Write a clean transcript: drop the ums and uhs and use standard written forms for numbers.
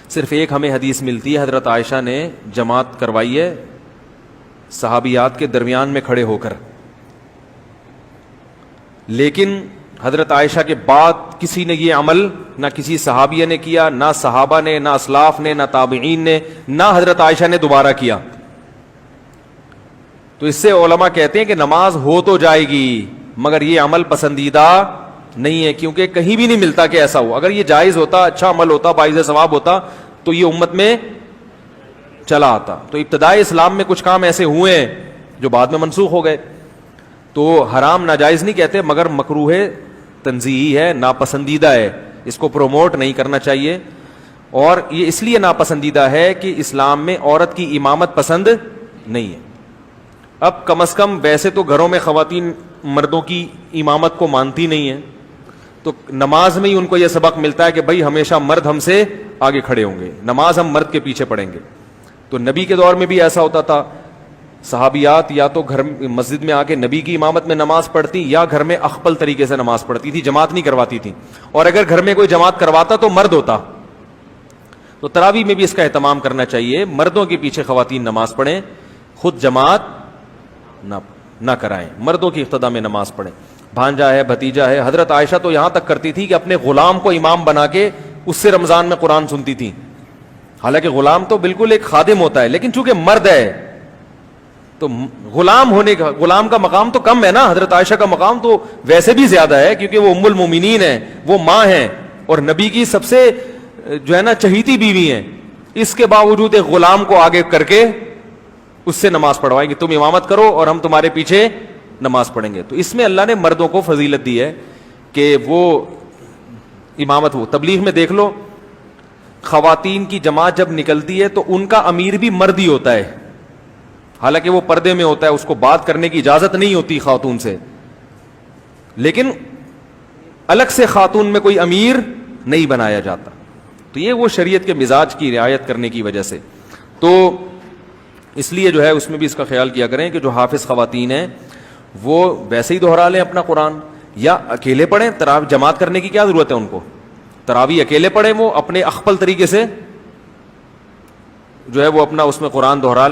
صرف ایک ہمیں حدیث ملتی ہے، حضرت عائشہ نے جماعت کروائی ہے صحابیات کے درمیان میں کھڑے ہو کر، لیکن حضرت عائشہ کے بعد کسی نے یہ عمل نہ کسی صحابیہ نے کیا، نہ صحابہ نے، نہ اسلاف نے، نہ تابعین نے، نہ حضرت عائشہ نے دوبارہ کیا. تو اس سے علماء کہتے ہیں کہ نماز ہو تو جائے گی مگر یہ عمل پسندیدہ نہیں ہے، کیونکہ کہیں بھی نہیں ملتا کہ ایسا ہو. اگر یہ جائز ہوتا، اچھا عمل ہوتا، باعث ثواب ہوتا تو یہ امت میں چلا آتا. تو ابتدائی اسلام میں کچھ کام ایسے ہوئے ہیں جو بعد میں منسوخ ہو گئے. تو حرام ناجائز نہیں کہتے مگر مکروہ تنزیہی ہے، ناپسندیدہ ہے، اس کو پروموٹ نہیں کرنا چاہیے. اور یہ اس لیے ناپسندیدہ ہے کہ اسلام میں عورت کی امامت پسند نہیں ہے. اب کم از کم ویسے تو گھروں میں خواتین مردوں کی امامت کو مانتی نہیں ہیں، تو نماز میں ہی ان کو یہ سبق ملتا ہے کہ بھائی ہمیشہ مرد ہم سے آگے کھڑے ہوں گے، نماز ہم مرد کے پیچھے پڑھیں گے. تو نبی کے دور میں بھی ایسا ہوتا تھا، صحابیات یا تو گھر مسجد میں آ کے نبی کی امامت میں نماز پڑھتی یا گھر میں اخپل طریقے سے نماز پڑھتی تھی، جماعت نہیں کرواتی تھی. اور اگر گھر میں کوئی جماعت کرواتا تو مرد ہوتا. تو تراویح میں بھی اس کا اہتمام کرنا چاہیے، مردوں کے پیچھے خواتین نماز پڑھیں، خود جماعت نہ کرائیں، مردوں کی اقتداء میں نماز پڑھیں. بھانجا ہے، بھتیجا ہے، حضرت عائشہ تو یہاں تک کرتی تھی کہ اپنے غلام کو امام بنا کے اس سے رمضان میں قرآن سنتی تھی. حالانکہ غلام تو بالکل ایک خادم ہوتا ہے، لیکن چونکہ مرد ہے تو غلام کا مقام تو کم ہے نا. حضرت عائشہ کا مقام تو ویسے بھی زیادہ ہے کیونکہ وہ ام المومنین ہیں، وہ ماں ہیں اور نبی کی سب سے جو ہے نا چہیتی بیوی ہیں. اس کے باوجود ایک غلام کو آگے کر کے اس سے نماز پڑھوائیں گے، تم امامت کرو اور ہم تمہارے پیچھے نماز پڑھیں گے. تو اس میں اللہ نے مردوں کو فضیلت دی ہے کہ وہ امامت ہو. تبلیغ میں دیکھ لو، خواتین کی جماعت جب نکلتی ہے تو ان کا امیر بھی مرد ہی ہوتا ہے، حالانکہ وہ پردے میں ہوتا ہے، اس کو بات کرنے کی اجازت نہیں ہوتی خاتون سے، لیکن الگ سے خاتون میں کوئی امیر نہیں بنایا جاتا. تو یہ وہ شریعت کے مزاج کی رعایت کرنے کی وجہ سے. تو اس لیے جو ہے اس میں بھی اس کا خیال کیا کریں کہ جو حافظ خواتین ہیں وہ ویسے ہی دہرا لیں اپنا قرآن، یا اکیلے پڑھیں. تراویح جماعت کرنے کی کیا ضرورت ہے ان کو؟ تراویح اکیلے پڑھیں، وہ اپنے اخپل طریقے سے جو ہے وہ اپنا اس میں قرآن دہرا